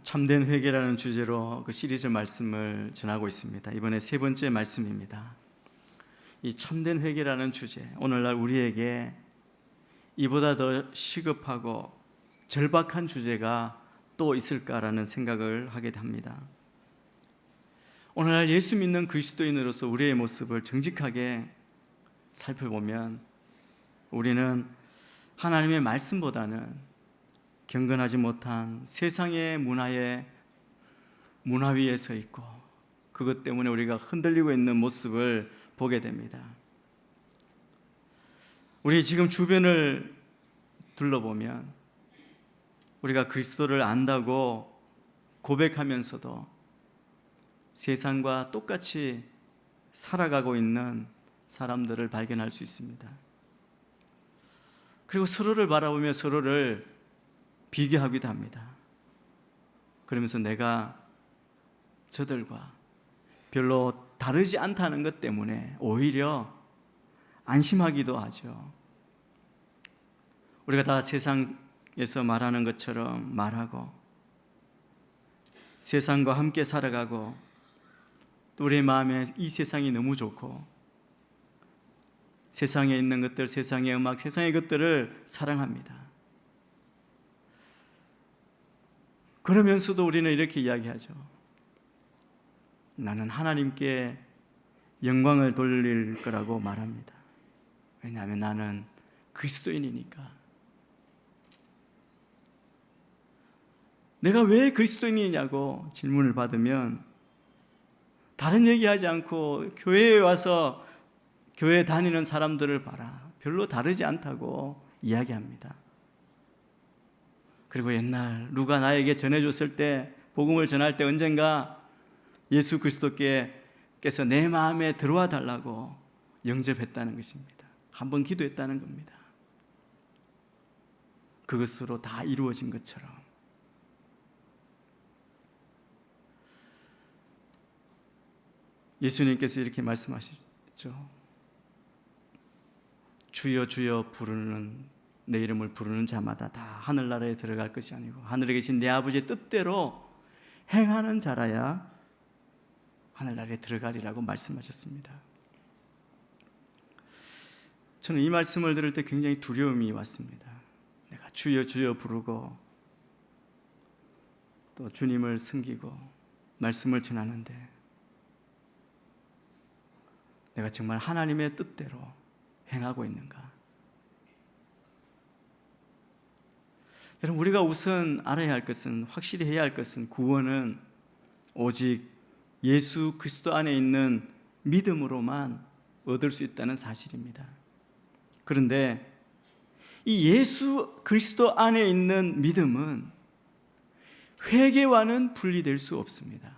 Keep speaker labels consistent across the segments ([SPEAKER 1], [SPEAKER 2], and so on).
[SPEAKER 1] 참된 회개라는 주제로 그 시리즈 말씀을 전하고 있습니다. 이번에 세 번째 말씀입니다. 이 참된 회개라는 주제, 오늘날 우리에게 이보다 더 시급하고 절박한 주제가 또 있을까라는 생각을 하게 됩니다. 오늘날 예수 믿는 그리스도인으로서 우리의 모습을 정직하게 살펴보면 우리는 하나님의 말씀보다는 경건하지 못한 세상의 문화 위에 서 있고, 그것 때문에 우리가 흔들리고 있는 모습을 보게 됩니다. 우리 지금 주변을 둘러보면 우리가 그리스도를 안다고 고백하면서도 세상과 똑같이 살아가고 있는 사람들을 발견할 수 있습니다. 그리고 서로를 바라보며 서로를 비교하기도 합니다. 그러면서 내가 저들과 별로 다르지 않다는 것 때문에 오히려 안심하기도 하죠. 우리가 다 세상에서 말하는 것처럼 말하고 세상과 함께 살아가고, 또 우리의 마음에 이 세상이 너무 좋고 세상에 있는 것들, 세상의 음악, 세상의 것들을 사랑합니다. 그러면서도 우리는 이렇게 이야기하죠. 나는 하나님께 영광을 돌릴 거라고 말합니다. 왜냐하면 나는 그리스도인이니까. 내가 왜 그리스도인이냐고 질문을 받으면 다른 얘기하지 않고 교회에 와서 교회 다니는 사람들을 봐라, 별로 다르지 않다고 이야기합니다. 그리고 옛날 누가 나에게 전해줬을 때, 복음을 전할 때 언젠가 예수 그리스도께서 내 마음에 들어와 달라고 영접했다는 것입니다. 한번 기도했다는 겁니다. 그것으로 다 이루어진 것처럼. 예수님께서 이렇게 말씀하시죠. 주여 주여 부르는, 내 이름을 부르는 자마다 다 하늘나라에 들어갈 것이 아니고 하늘에 계신 내 아버지의 뜻대로 행하는 자라야 하늘나라에 들어가리라고 말씀하셨습니다. 저는 이 말씀을 들을 때 굉장히 두려움이 왔습니다. 내가 주여 주여 부르고 또 주님을 섬기고 말씀을 전하는데 내가 정말 하나님의 뜻대로 행하고 있는가? 여러분, 우리가 우선 알아야 할 것은, 확실히 해야 할 것은, 구원은 오직 예수 그리스도 안에 있는 믿음으로만 얻을 수 있다는 사실입니다. 그런데 이 예수 그리스도 안에 있는 믿음은 회개와는 분리될 수 없습니다.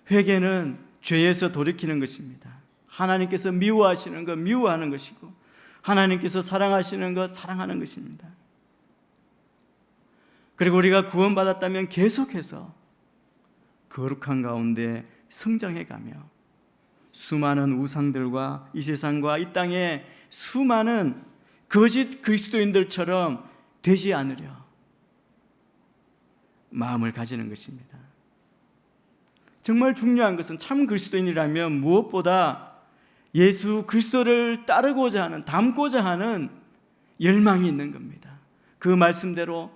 [SPEAKER 1] 회개는 죄에서 돌이키는 것입니다. 하나님께서 미워하시는 것 미워하는 것이고, 하나님께서 사랑하시는 것 사랑하는 것입니다. 그리고 우리가 구원받았다면 계속해서 거룩한 가운데 성장해가며 수많은 우상들과 이 세상과 이 땅의 수많은 거짓 그리스도인들처럼 되지 않으려 마음을 가지는 것입니다. 정말 중요한 것은 참 그리스도인이라면 무엇보다 예수 그리스도를 따르고자 하는, 닮고자 하는 열망이 있는 겁니다. 그 말씀대로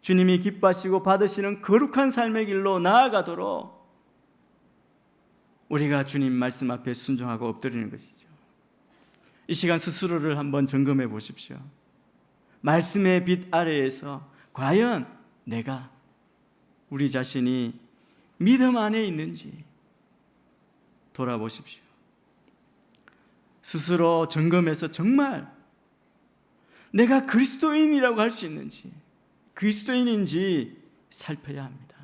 [SPEAKER 1] 주님이 기뻐하시고 받으시는 거룩한 삶의 길로 나아가도록 우리가 주님 말씀 앞에 순종하고 엎드리는 것이죠. 이 시간 스스로를 한번 점검해 보십시오. 말씀의 빛 아래에서 과연 내가, 우리 자신이 믿음 안에 있는지 돌아보십시오. 스스로 점검해서 정말 내가 그리스도인이라고 할 수 있는지, 그리스도인인지 살펴야 합니다.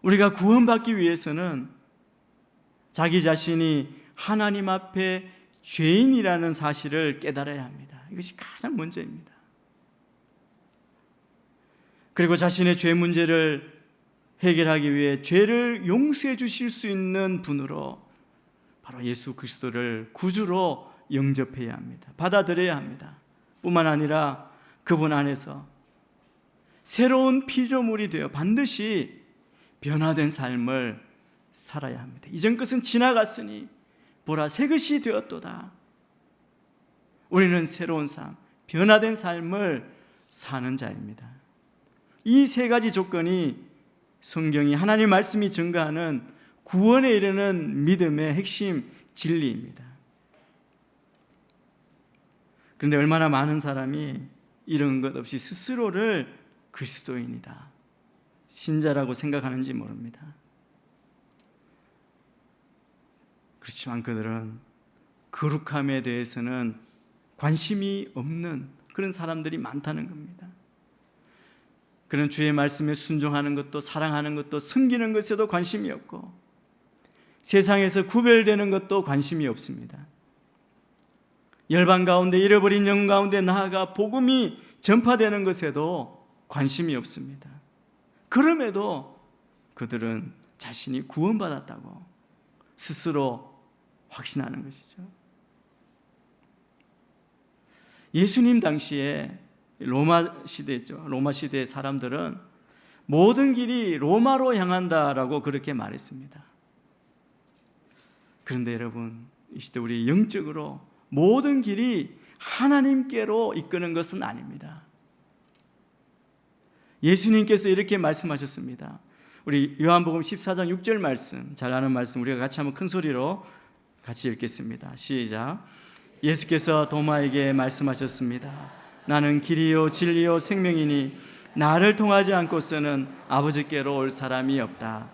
[SPEAKER 1] 우리가 구원받기 위해서는 자기 자신이 하나님 앞에 죄인이라는 사실을 깨달아야 합니다. 이것이 가장 먼저입니다. 그리고 자신의 죄 문제를 해결하기 위해 죄를 용서해 주실 수 있는 분으로 바로 예수 그리스도를 구주로 영접해야 합니다. 받아들여야 합니다. 뿐만 아니라 그분 안에서 새로운 피조물이 되어 반드시 변화된 삶을 살아야 합니다. 이전 것은 지나갔으니 보라 새 것이 되었도다. 우리는 새로운 삶, 변화된 삶을 사는 자입니다. 이 세 가지 조건이 성경이 하나님 말씀이 증거하는 구원에 이르는 믿음의 핵심 진리입니다. 그런데 얼마나 많은 사람이 이런 것 없이 스스로를 그리스도인이다, 신자라고 생각하는지 모릅니다. 그렇지만 그들은 거룩함에 대해서는 관심이 없는 그런 사람들이 많다는 겁니다. 그런 주의 말씀에 순종하는 것도, 사랑하는 것도, 섬기는 것에도 관심이 없고, 세상에서 구별되는 것도 관심이 없습니다. 열방 가운데, 잃어버린 영 가운데 나아가 복음이 전파되는 것에도 관심이 없습니다. 그럼에도 그들은 자신이 구원받았다고 스스로 확신하는 것이죠. 예수님 당시에 로마 시대죠. 로마 시대의 사람들은 모든 길이 로마로 향한다라고 그렇게 말했습니다. 그런데 여러분, 이 시대 우리 영적으로 모든 길이 하나님께로 이끄는 것은 아닙니다. 예수님께서 이렇게 말씀하셨습니다. 우리 요한복음 14장 6절 말씀, 잘 아는 말씀 우리가 같이 한번 큰 소리로 같이 읽겠습니다. 시작. 예수께서 도마에게 말씀하셨습니다. 나는 길이요 진리요 생명이니 나를 통하지 않고서는 아버지께로 올 사람이 없다.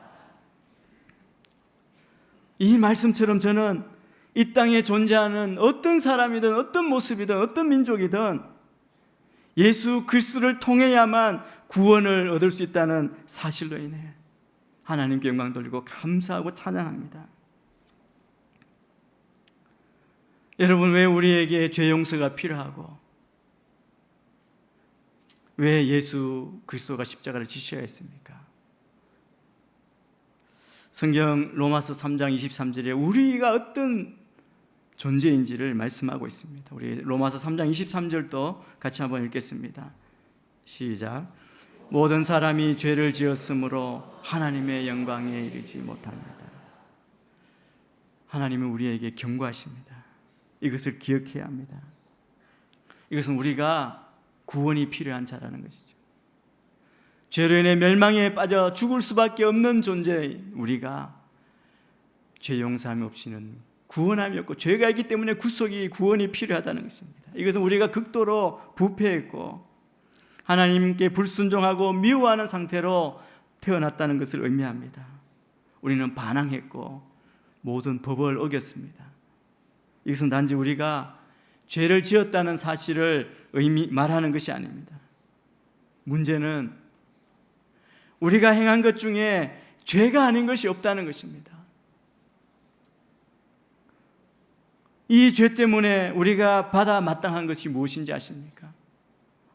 [SPEAKER 1] 이 말씀처럼 저는 이 땅에 존재하는 어떤 사람이든 어떤 모습이든 어떤 민족이든 예수 그리스도를 통해야만 구원을 얻을 수 있다는 사실로 인해 하나님께 영광 돌리고 감사하고 찬양합니다. 여러분, 왜 우리에게 죄 용서가 필요하고 왜 예수 그리스도가 십자가를 지셔야 했습니까? 성경 로마서 3장 23절에 우리가 어떤 존재인지를 말씀하고 있습니다. 우리 로마서 3장 23절도 같이 한번 읽겠습니다. 시작. 모든 사람이 죄를 지었으므로 하나님의 영광에 이르지 못합니다. 하나님은 우리에게 경고하십니다. 이것을 기억해야 합니다. 이것은 우리가 구원이 필요한 자라는 것이죠. 죄로 인해 멸망에 빠져 죽을 수밖에 없는 존재인 우리가 죄 용서함이 없이는 구원함이 없고, 죄가 있기 때문에 구속이, 구원이 필요하다는 것입니다. 이것은 우리가 극도로 부패했고 하나님께 불순종하고 미워하는 상태로 태어났다는 것을 의미합니다. 우리는 반항했고 모든 법을 어겼습니다. 이것은 단지 우리가 죄를 지었다는 사실을 말하는 것이 아닙니다. 문제는 우리가 행한 것 중에 죄가 아닌 것이 없다는 것입니다. 이 죄 때문에 우리가 받아 마땅한 것이 무엇인지 아십니까?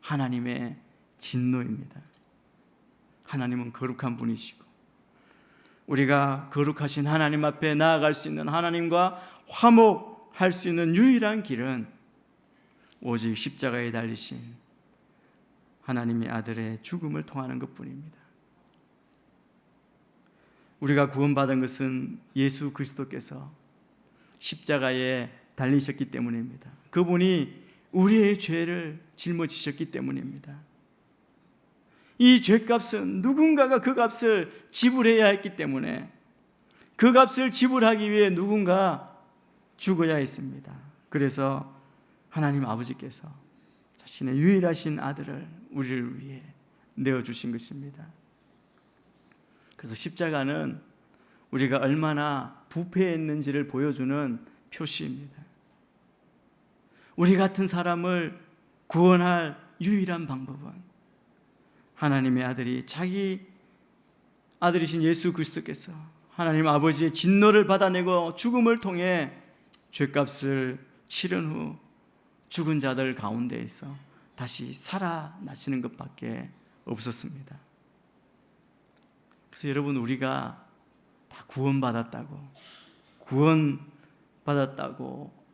[SPEAKER 1] 하나님의 진노입니다. 하나님은 거룩한 분이시고 우리가 거룩하신 하나님 앞에 나아갈 수 있는, 하나님과 화목할 수 있는 유일한 길은 오직 십자가에 달리신 하나님의 아들의 죽음을 통하는 것뿐입니다. 우리가 구원받은 것은 예수 그리스도께서 십자가에 달리셨기 때문입니다. 그분이 우리의 죄를 짊어지셨기 때문입니다. 이 죄값은 누군가가 그 값을 지불해야 했기 때문에 그 값을 지불하기 위해 누군가 죽어야 했습니다. 그래서 하나님 아버지께서 자신의 유일하신 아들을 우리를 위해 내어주신 것입니다. 그래서 십자가는 우리가 얼마나 부패했는지를 보여주는 표시입니다. 우리 같은 사람을 구원할 유일한 방법은 하나님의 아들이, 자기 아들이신 예수 그리스도께서 하나님 아버지의 진노를 받아내고 죽음을 통해 죄값을 치른 후 죽은 자들 가운데에서 다시 살아나시는 것밖에 없었습니다. 그래서 여러분, 우리가 다 구원받았다고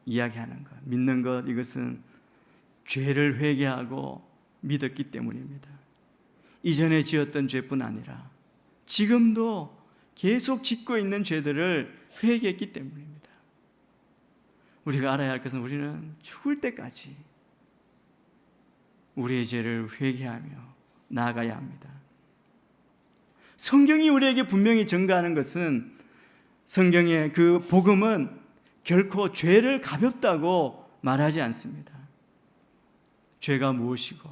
[SPEAKER 1] 이야기하는 것, 믿는 것, 이것은 죄를 회개하고 믿었기 때문입니다. 이전에 지었던 죄뿐 아니라 지금도 계속 짓고 있는 죄들을 회개했기 때문입니다. 우리가 알아야 할 것은 우리는 죽을 때까지 우리의 죄를 회개하며 나아가야 합니다. 성경이 우리에게 분명히 증거하는 것은, 성경의 그 복음은 결코 죄를 가볍다고 말하지 않습니다. 죄가 무엇이고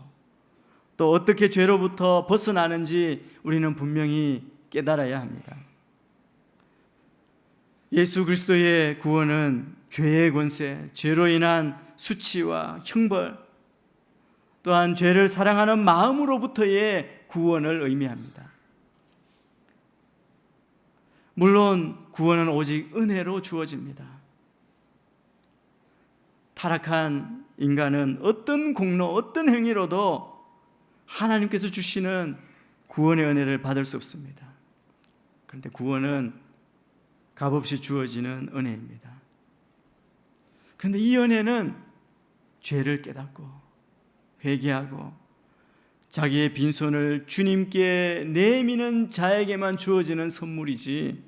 [SPEAKER 1] 또 어떻게 죄로부터 벗어나는지 우리는 분명히 깨달아야 합니다. 예수 그리스도의 구원은 죄의 권세, 죄로 인한 수치와 형벌, 또한 죄를 사랑하는 마음으로부터의 구원을 의미합니다. 물론 구원은 오직 은혜로 주어집니다. 타락한 인간은 어떤 공로, 어떤 행위로도 하나님께서 주시는 구원의 은혜를 받을 수 없습니다. 그런데 구원은 값없이 주어지는 은혜입니다. 그런데 이 은혜는 죄를 깨닫고 회개하고 자기의 빈손을 주님께 내미는 자에게만 주어지는 선물이지,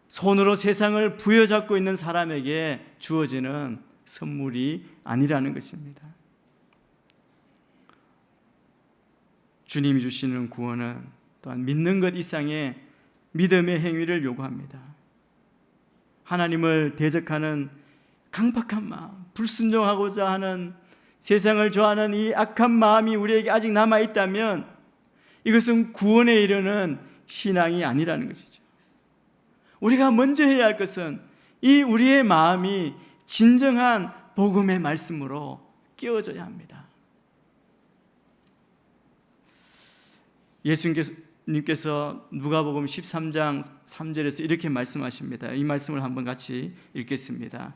[SPEAKER 1] 손으로 세상을 부여잡고 있는 사람에게 주어지는 선물이 아니라는 것입니다. 주님이 주시는 구원은 또한 믿는 것 이상의 믿음의 행위를 요구합니다. 하나님을 대적하는 강박한 마음, 불순종하고자 하는, 세상을 좋아하는 이 악한 마음이 우리에게 아직 남아있다면 이것은 구원에 이르는 신앙이 아니라는 것이죠. 우리가 먼저 해야 할 것은 이 우리의 마음이 진정한 복음의 말씀으로 깨어져야 합니다. 예수님께서 누가복음 13장 3절에서 이렇게 말씀하십니다. 이 말씀을 한번 같이 읽겠습니다.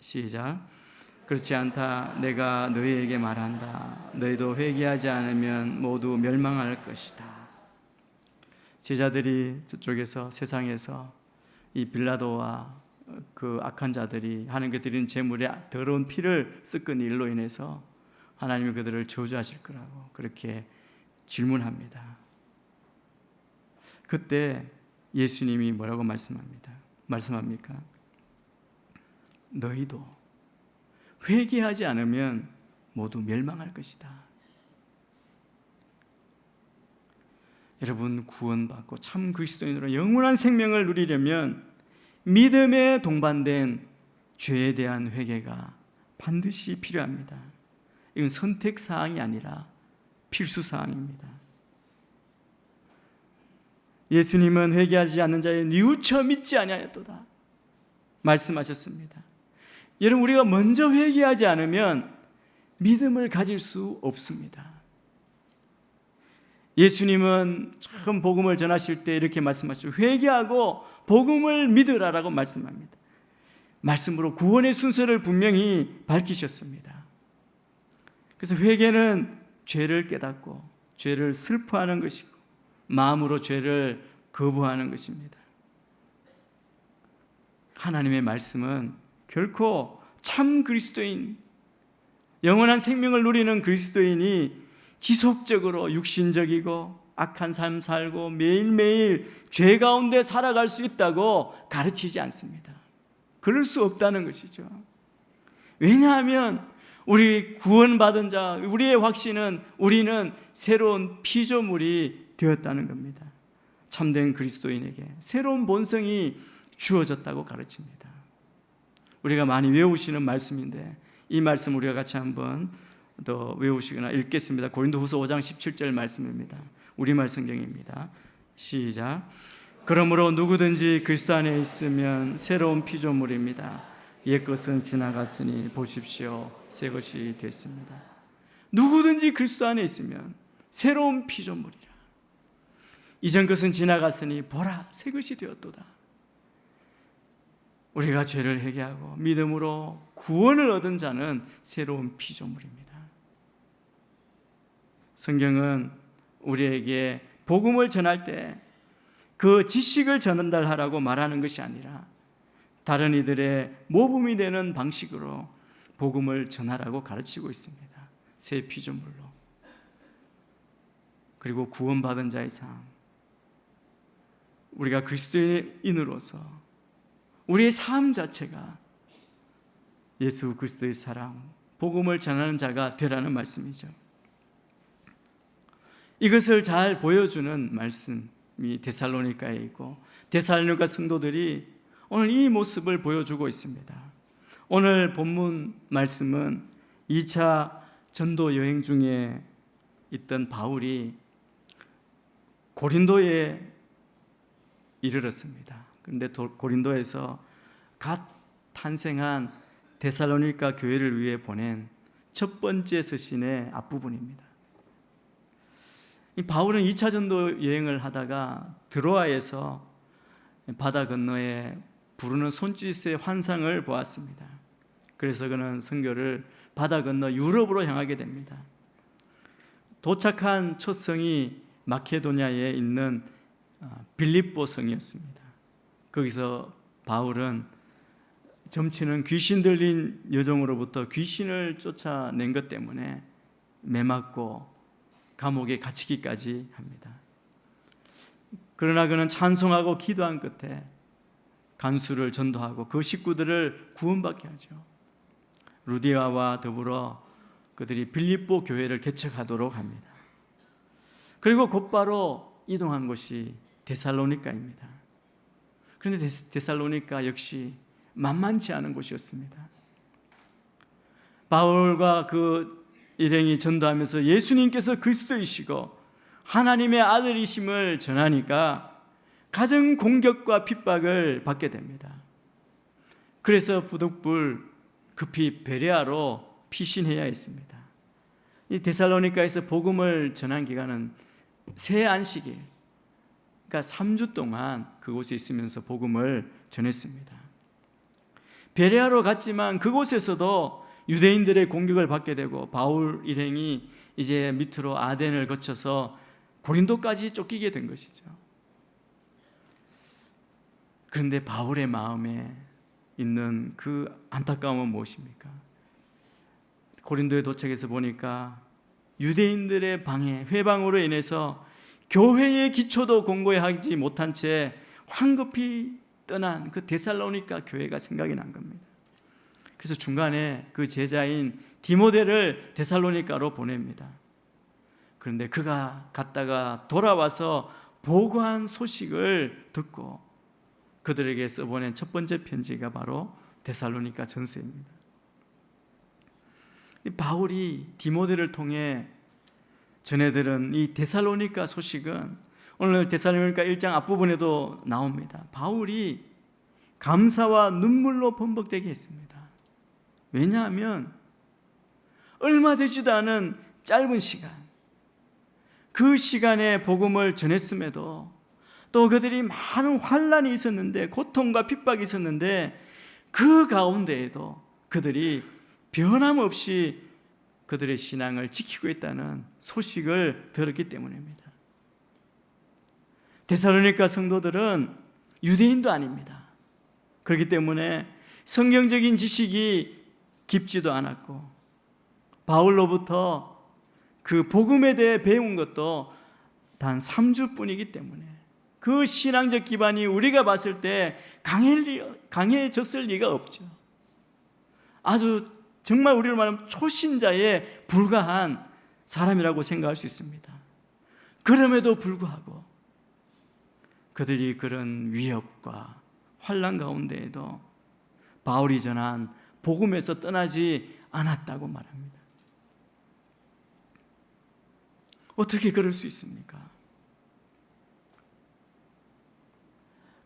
[SPEAKER 1] 시작. 그렇지 않다 내가 너희에게 말한다. 너희도 회개하지 않으면 모두 멸망할 것이다. 제자들이 저쪽에서, 세상에서 이 빌라도와 그 악한 자들이 하나님께 드리는 제물에 더러운 피를 섞은 일로 인해서 하나님이 그들을 저주하실 거라고 그렇게 질문합니다. 그때 예수님이 뭐라고 말씀합니까? 너희도 회개하지 않으면 모두 멸망할 것이다. 여러분, 구원받고 참 그리스도인으로 영원한 생명을 누리려면 믿음에 동반된 죄에 대한 회개가 반드시 필요합니다. 이건 선택사항이 아니라 필수사항입니다. 예수님은 회개하지 않는 자에 뉘우쳐 믿지 아니하였도다 말씀하셨습니다. 여러분, 우리가 먼저 회개하지 않으면 믿음을 가질 수 없습니다. 예수님은 참 복음을 전하실 때 이렇게 말씀하시죠. 회개하고 복음을 믿으라라고 말씀합니다. 말씀으로 구원의 순서를 분명히 밝히셨습니다. 그래서 회개는 죄를 깨닫고 죄를 슬퍼하는 것이고 마음으로 죄를 거부하는 것입니다. 하나님의 말씀은 결코 참 그리스도인, 영원한 생명을 누리는 그리스도인이 지속적으로 육신적이고 악한 삶 살고 매일매일 죄 가운데 살아갈 수 있다고 가르치지 않습니다. 그럴 수 없다는 것이죠. 왜냐하면 우리 구원받은 자, 우리의 확신은 우리는 새로운 피조물이 되었다는 겁니다. 참된 그리스도인에게 새로운 본성이 주어졌다고 가르칩니다. 우리가 많이 외우시는 말씀인데 이 말씀 우리가 같이 한번 더 외우시거나 읽겠습니다. 고린도후서 5장 17절 말씀입니다. 우리말 성경입니다. 시작. 그러므로 누구든지 그리스도 안에 있으면 새로운 피조물입니다. 옛 것은 지나갔으니 보십시오, 새 것이 됐습니다. 누구든지 그리스도 안에 있으면 새로운 피조물이라. 이전 것은 지나갔으니 보라, 새 것이 되었도다. 우리가 죄를 회개하고 믿음으로 구원을 얻은 자는 새로운 피조물입니다. 성경은 우리에게 복음을 전할 때 그 지식을 전달하라고 말하는 것이 아니라 다른 이들의 모범이 되는 방식으로 복음을 전하라고 가르치고 있습니다. 새 피조물로. 그리고 구원받은 자의 삶, 우리가 그리스도인으로서 우리의 삶 자체가 예수 그리스도의 사랑, 복음을 전하는 자가 되라는 말씀이죠. 이것을 잘 보여주는 말씀이 데살로니가에 있고, 데살로니가 성도들이 오늘 이 모습을 보여주고 있습니다. 오늘 본문 말씀은 2차 전도 여행 중에 있던 바울이 고린도에 이르렀습니다. 그런데 고린도에서 갓 탄생한 데살로니가 교회를 위해 보낸 첫 번째 서신의 앞부분입니다. 바울은 2차 전도 여행을 하다가 드로아에서 바다 건너에 부르는 손짓의 환상을 보았습니다. 그래서 그는 선교를 바다 건너 유럽으로 향하게 됩니다. 도착한 첫 성이 마케도냐에 있는 빌립보 성이었습니다. 거기서 바울은 점치는 귀신 들린 여종으로부터 귀신을 쫓아낸 것 때문에 매맞고 감옥에 갇히기까지 합니다. 그러나 그는 찬송하고 기도한 끝에 간수를 전도하고 그 식구들을 구원받게 하죠. 루디아와 더불어 그들이 빌립보 교회를 개척하도록 합니다. 그리고 곧바로 이동한 곳이 데살로니가입니다. 그런데 데살로니가 역시 만만치 않은 곳이었습니다. 바울과 그 일행이 전도하면서 예수님께서 그리스도이시고 하나님의 아들이심을 전하니까 가정 공격과 핍박을 받게 됩니다. 그래서 부득불 급히 베레아로 피신해야 했습니다. 이 데살로니가에서 복음을 전한 기간은 새 안식일, 그러니까 3주 동안 그곳에 있으면서 복음을 전했습니다. 베레아로 갔지만 그곳에서도 유대인들의 공격을 받게 되고 바울 일행이 이제 밑으로 아덴을 거쳐서 고린도까지 쫓기게 된 것이죠. 그런데 바울의 마음에 있는 그 안타까움은 무엇입니까? 고린도에 도착해서 보니까 유대인들의 방해, 회방으로 인해서 교회의 기초도 공고히 하지 못한 채 황급히 떠난 그 데살로니가 교회가 생각이 난 겁니다. 그래서 중간에 그 제자인 디모데를 데살로니가로 보냅니다. 그런데 그가 갔다가 돌아와서 보고한 소식을 듣고 그들에게 써보낸 첫 번째 편지가 바로 데살로니가 전서입니다. 바울이 디모데를 통해 전해들은 이 데살로니가 소식은 오늘 데살로니가 1장 앞부분에도 나옵니다. 바울이 감사와 눈물로 범벅되게 했습니다. 왜냐하면 얼마 되지도 않은 짧은 시간, 그 시간에 복음을 전했음에도 또 그들이 많은 환난이 있었는데, 고통과 핍박이 있었는데 그 가운데에도 그들이 변함없이 그들의 신앙을 지키고 있다는 소식을 들었기 때문입니다. 데살로니가 성도들은 유대인도 아닙니다. 그렇기 때문에 성경적인 지식이 깊지도 않았고 바울로부터 그 복음에 대해 배운 것도 단 3주뿐이기 때문에 그 신앙적 기반이 우리가 봤을 때 강해졌을 리가 없죠. 아주 정말 우리로 말하면 초신자에 불과한 사람이라고 생각할 수 있습니다. 그럼에도 불구하고 그들이 그런 위협과 환난 가운데에도 바울이 전한 복음에서 떠나지 않았다고 말합니다. 어떻게 그럴 수 있습니까?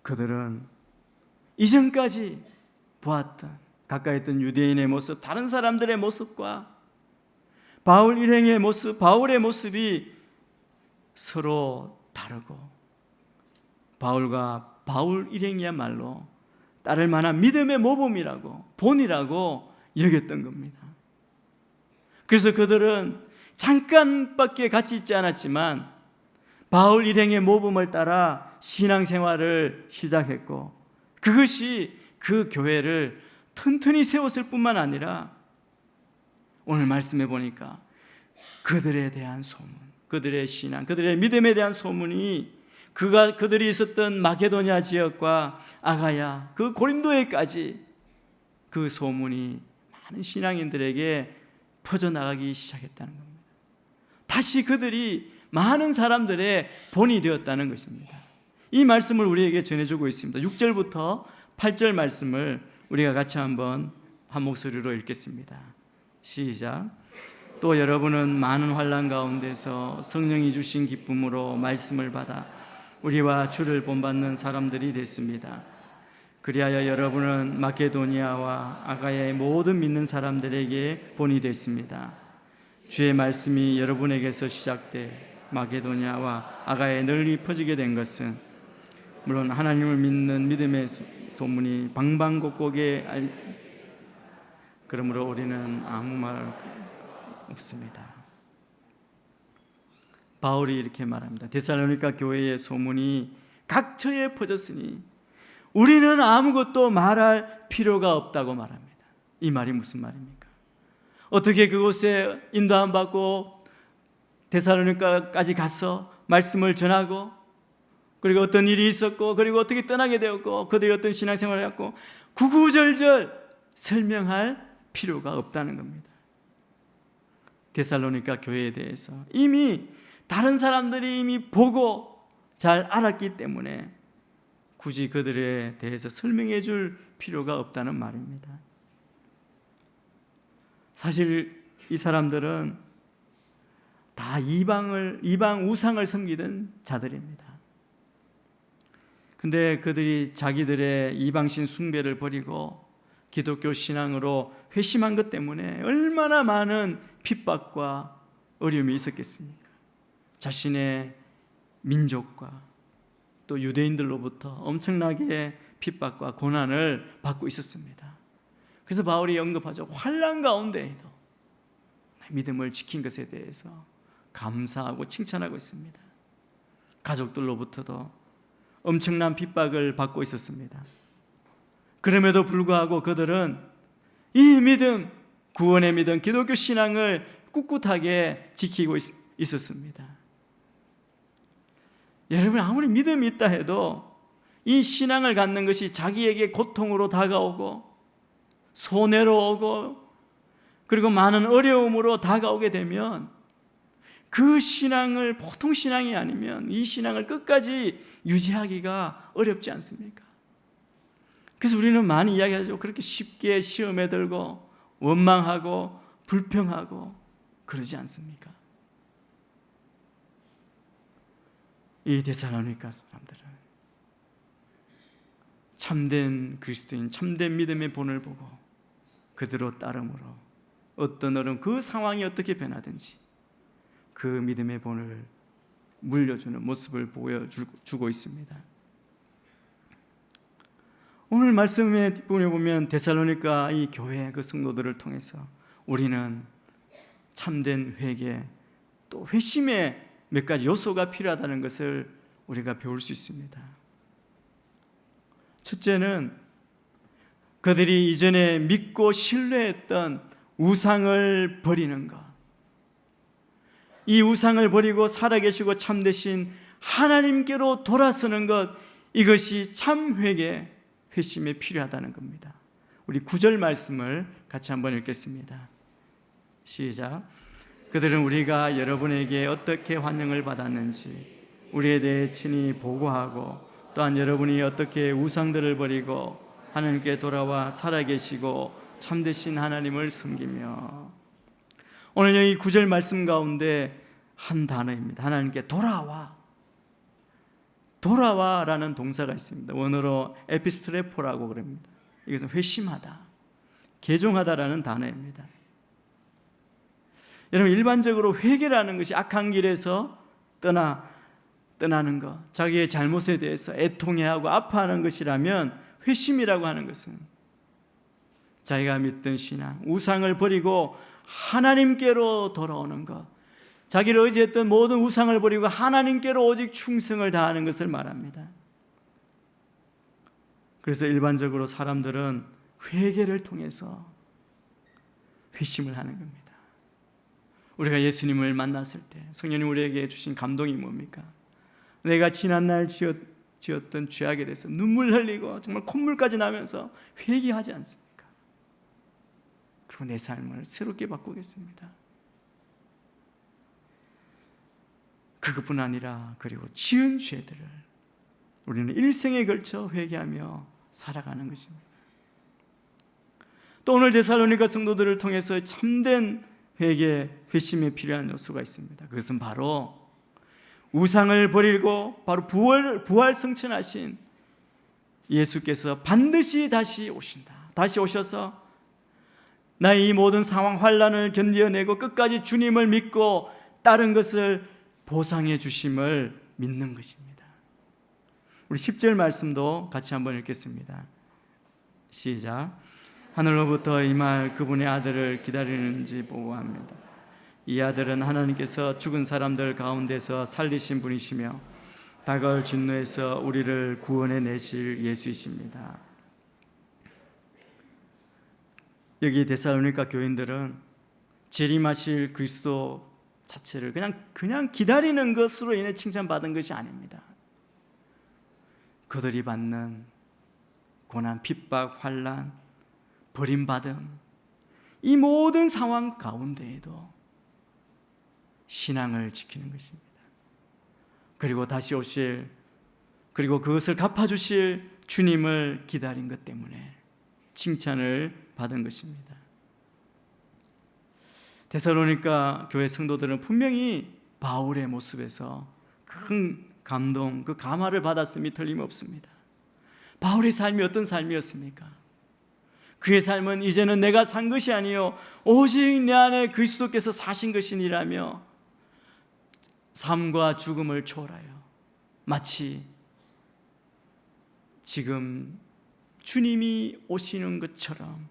[SPEAKER 1] 그들은 이전까지 보았던 가까이 있던 유대인의 모습, 다른 사람들의 모습과 바울 일행의 모습, 바울의 모습이 서로 다르고 바울과 바울 일행이야말로 따를 만한 믿음의 모범이라고, 본이라고 여겼던 겁니다. 그래서 그들은 잠깐밖에 같이 있지 않았지만 바울 일행의 모범을 따라 신앙생활을 시작했고 그것이 그 교회를 튼튼히 세웠을 뿐만 아니라 오늘 말씀해 보니까 그들에 대한 소문, 그들의 신앙, 그들의 믿음에 대한 소문이 그들이 있었던 마게도냐 지역과 아가야, 그 고린도에까지 그 소문이 많은 신앙인들에게 퍼져나가기 시작했다는 겁니다. 다시 그들이 많은 사람들의 본이 되었다는 것입니다. 이 말씀을 우리에게 전해주고 있습니다. 6절부터 8절 말씀을 우리가 같이 한번 한 목소리로 읽겠습니다. 시작. 또 여러분은 많은 환난 가운데서 성령이 주신 기쁨으로 말씀을 받아 우리와 주를 본받는 사람들이 됐습니다. 그리하여 여러분은 마게도니아와 아가야의 모든 믿는 사람들에게 본이 됐습니다. 주의 말씀이 여러분에게서 시작돼 마게도니아와 아가야에 널리 퍼지게 된 것은 물론 하나님을 믿는 믿음의 소문이 방방곡곡에 그러므로 우리는 아무 말 없습니다. 바울이 이렇게 말합니다. 데살로니가 교회의 소문이 각처에 퍼졌으니 우리는 아무것도 말할 필요가 없다고 말합니다. 이 말이 무슨 말입니까? 어떻게 그곳에 인도함 받고 데살로니가까지 가서 말씀을 전하고, 그리고 어떤 일이 있었고, 그리고 어떻게 떠나게 되었고, 그들이 어떤 신앙생활을 했고, 구구절절 설명할 필요가 없다는 겁니다. 데살로니가 교회에 대해서 이미 다른 사람들이 이미 보고 잘 알았기 때문에 굳이 그들에 대해서 설명해 줄 필요가 없다는 말입니다. 사실 이 사람들은 다 이방 우상을 섬기던 자들입니다. 근데 그들이 자기들의 이방신 숭배를 버리고 기독교 신앙으로 회심한 것 때문에 얼마나 많은 핍박과 어려움이 있었겠습니까? 자신의 민족과 또 유대인들로부터 엄청나게 핍박과 고난을 받고 있었습니다. 그래서 바울이 언급하죠. 환난 가운데에도 믿음을 지킨 것에 대해서 감사하고 칭찬하고 있습니다. 가족들로부터도 엄청난 핍박을 받고 있었습니다. 그럼에도 불구하고 그들은 이 믿음, 구원의 믿음, 기독교 신앙을 꿋꿋하게 지키고 있었습니다. 여러분, 아무리 믿음이 있다 해도 이 신앙을 갖는 것이 자기에게 고통으로 다가오고 손해로 오고 그리고 많은 어려움으로 다가오게 되면 그 신앙을, 보통 신앙이 아니면 이 신앙을 끝까지 유지하기가 어렵지 않습니까? 그래서 우리는 많이 이야기하죠. 그렇게 쉽게 시험에 들고 원망하고 불평하고 그러지 않습니까? 이 데살로니가 사람들은 참된 그리스도인, 참된 믿음의 본을 보고 그대로 따름으로 어떤 어려움, 그 상황이 어떻게 변하든지 그 믿음의 본을 물려주는 모습을 보여주고 있습니다. 오늘 말씀에 보면 데살로니가 이 교회 그 성도들을 통해서 우리는 참된 회개 또 회심의 몇 가지 요소가 필요하다는 것을 우리가 배울 수 있습니다. 첫째는 그들이 이전에 믿고 신뢰했던 우상을 버리는 것, 이 우상을 버리고 살아계시고 참되신 하나님께로 돌아서는 것, 이것이 참 회심에 필요하다는 겁니다. 우리 9절 말씀을 같이 한번 읽겠습니다. 시작. 그들은 우리가 여러분에게 어떻게 환영을 받았는지 우리에 대해 친히 보고하고 또한 여러분이 어떻게 우상들을 버리고 하나님께 돌아와 살아계시고 참되신 하나님을 섬기며. 오늘 이 9절 말씀 가운데 한 단어입니다. 하나님께 돌아와라는 동사가 있습니다. 원어로 에피스트레포라고 그럽니다. 이것은 회심하다, 개종하다라는 단어입니다. 여러분, 일반적으로 회개라는 것이 악한 길에서 떠나는 것, 자기의 잘못에 대해서 애통해하고 아파하는 것이라면, 회심이라고 하는 것은 자기가 믿던 신앙, 우상을 버리고 하나님께로 돌아오는 것, 자기를 의지했던 모든 우상을 버리고 하나님께로 오직 충성을 다하는 것을 말합니다. 그래서 일반적으로 사람들은 회개를 통해서 회심을 하는 겁니다. 우리가 예수님을 만났을 때 성령님 우리에게 주신 감동이 뭡니까? 내가 지난날 지었던 죄악에 대해서 눈물 흘리고 정말 콧물까지 나면서 회개하지 않습니까? 그리고 내 삶을 새롭게 바꾸겠습니다. 그것뿐 아니라 그리고 지은 죄들을 우리는 일생에 걸쳐 회개하며 살아가는 것입니다. 또 오늘 데살로니가 성도들을 통해서 참된 회개, 회심에 필요한 요소가 있습니다. 그것은 바로 우상을 버리고 바로 부활 성천하신 예수께서 반드시 다시 오신다. 다시 오셔서 나의 이 모든 상황 환난을 견뎌내고 끝까지 주님을 믿고 다른 것을 보상해 주심을 믿는 것입니다. 우리 10절 말씀도 같이 한번 읽겠습니다. 시작. 하늘로부터 임할 그분의 아들을 기다리는지 보고합니다. 이 아들은 하나님께서 죽은 사람들 가운데서 살리신 분이시며 다가올 진노에서 우리를 구원해 내실 예수이십니다. 여기 데살로니가 교인들은 재림하실 그리스도 자체를 그냥 기다리는 것으로 인해 칭찬받은 것이 아닙니다. 그들이 받는 고난, 핍박, 환난, 버림받음, 이 모든 상황 가운데에도 신앙을 지키는 것입니다. 그리고 다시 오실, 그리고 그것을 갚아주실 주님을 기다린 것 때문에 칭찬을 받은 것입니다. 데살로니가 교회 성도들은 분명히 바울의 모습에서 큰 감동, 그 감화를 받았음이 틀림없습니다. 바울의 삶이 어떤 삶이었습니까? 그의 삶은 이제는 내가 산 것이 아니요 오직 내 안에 그리스도께서 사신 것이니라며 삶과 죽음을 초월하여 마치 지금 주님이 오시는 것처럼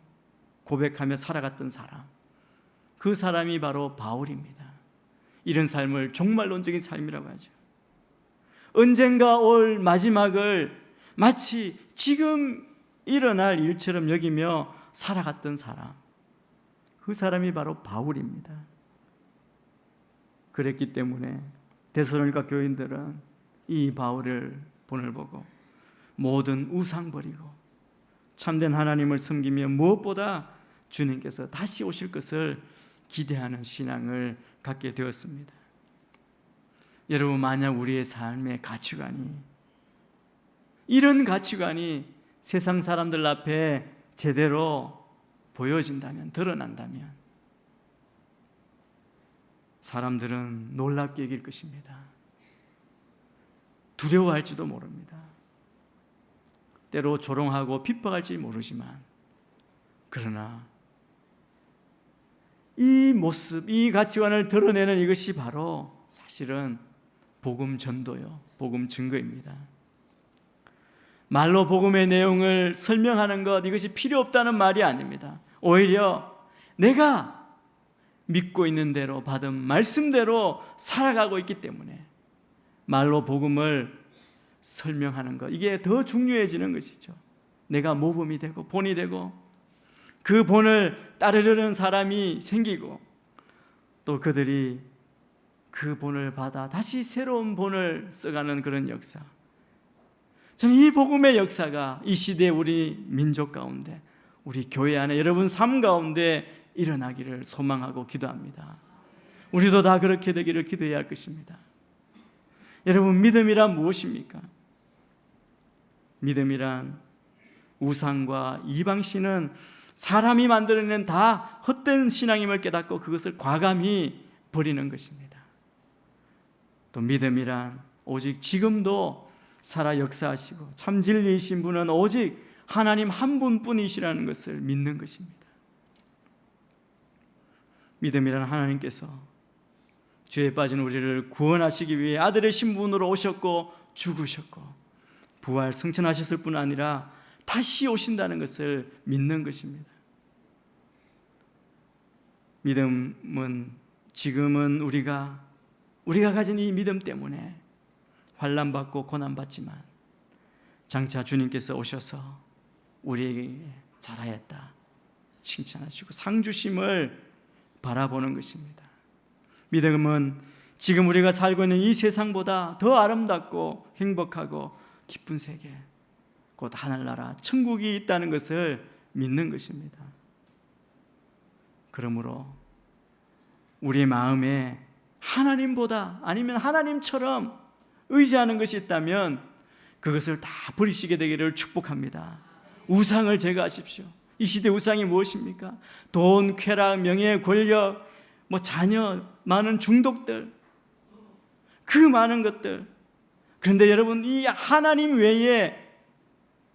[SPEAKER 1] 고백하며 살아갔던 사람, 그 사람이 바로 바울입니다. 이런 삶을 종말론적인 삶이라고 하죠. 언젠가 올 마지막을 마치 지금 일어날 일처럼 여기며 살아갔던 사람, 그 사람이 바로 바울입니다. 그랬기 때문에 데살로니가 교인들은 이 바울을 본을 보고 모든 우상 버리고 참된 하나님을 섬기며 무엇보다 주님께서 다시 오실 것을 기대하는 신앙을 갖게 되었습니다. 여러분, 만약 우리의 삶의 가치관이, 이런 가치관이 세상 사람들 앞에 제대로 보여진다면, 드러난다면 사람들은 놀랍게 여길 것입니다. 두려워할지도 모릅니다. 때로 조롱하고 핍박할지 모르지만, 그러나 이 모습, 이 가치관을 드러내는 이것이 바로 사실은 복음 전도요, 복음 증거입니다. 말로 복음의 내용을 설명하는 것, 이것이 필요 없다는 말이 아닙니다. 오히려 내가 믿고 있는 대로 받은 말씀대로 살아가고 있기 때문에 말로 복음을 설명하는 것, 이게 더 중요해지는 것이죠. 내가 모범이 되고 본이 되고 그 본을 따르려는 사람이 생기고 또 그들이 그 본을 받아 다시 새로운 본을 써가는 그런 역사, 저는 이 복음의 역사가 이 시대 우리 민족 가운데, 우리 교회 안에 여러분 삶 가운데 일어나기를 소망하고 기도합니다. 우리도 다 그렇게 되기를 기도해야 할 것입니다. 여러분, 믿음이란 무엇입니까? 믿음이란 우상과 이방신은 사람이 만들어낸 다 헛된 신앙임을 깨닫고 그것을 과감히 버리는 것입니다. 또 믿음이란 오직 지금도 살아 역사하시고 참 진리이신 분은 오직 하나님 한 분뿐이시라는 것을 믿는 것입니다. 믿음이란 하나님께서 죄에 빠진 우리를 구원하시기 위해 아들의 신분으로 오셨고 죽으셨고 부활 승천하셨을 뿐 아니라 다시 오신다는 것을 믿는 것입니다. 믿음은 지금은 우리가 가진 이 믿음 때문에 환난받고 고난받지만 장차 주님께서 오셔서 우리에게 잘하였다 칭찬하시고 상 주심을 바라보는 것입니다. 믿음은 지금 우리가 살고 있는 이 세상보다 더 아름답고 행복하고 기쁜 세계, 곧 하늘나라 천국이 있다는 것을 믿는 것입니다. 그러므로 우리의 마음에 하나님보다 아니면 하나님처럼 의지하는 것이 있다면 그것을 다 버리시게 되기를 축복합니다. 우상을 제거하십시오. 이 시대 우상이 무엇입니까? 돈, 쾌락, 명예, 권력, 자녀, 많은 중독들, 그 많은 것들. 그런데 여러분, 이 하나님 외에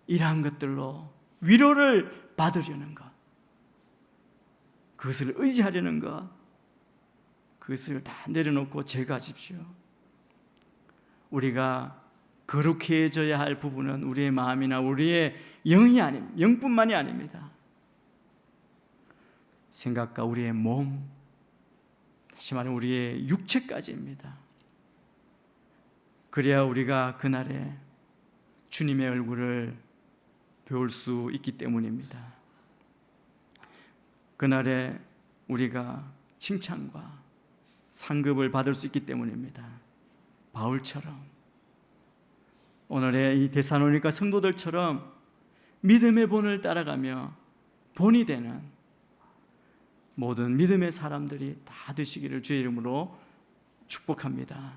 [SPEAKER 1] 이러한 것들로 위로를 받으려는 것, 그것을 의지하려는 것, 그것을 다 내려놓고 제거하십시오. 우리가 거룩해져야 할 부분은 우리의 마음이나 우리의 영뿐만이 아닙니다. 생각과 우리의 몸, 다시 말하면 우리의 육체까지입니다. 그래야 우리가 그날에 주님의 얼굴을 배울 수 있기 때문입니다. 그날에 우리가 칭찬과 상급을 받을 수 있기 때문입니다. 바울처럼, 오늘의 이 데살로니가 성도들처럼 믿음의 본을 따라가며 본이 되는 모든 믿음의 사람들이 다 되시기를 주의 이름으로 축복합니다.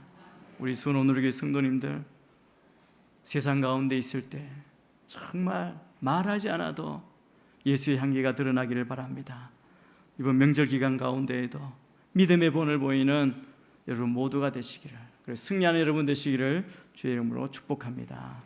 [SPEAKER 1] 우리 순오누리교회 성도님들, 세상 가운데 있을 때 정말 말하지 않아도 예수의 향기가 드러나기를 바랍니다. 이번 명절 기간 가운데에도 믿음의 본을 보이는 여러분 모두가 되시기를, 그래서 승리하는 여러분 되시기를 주의 이름으로 축복합니다.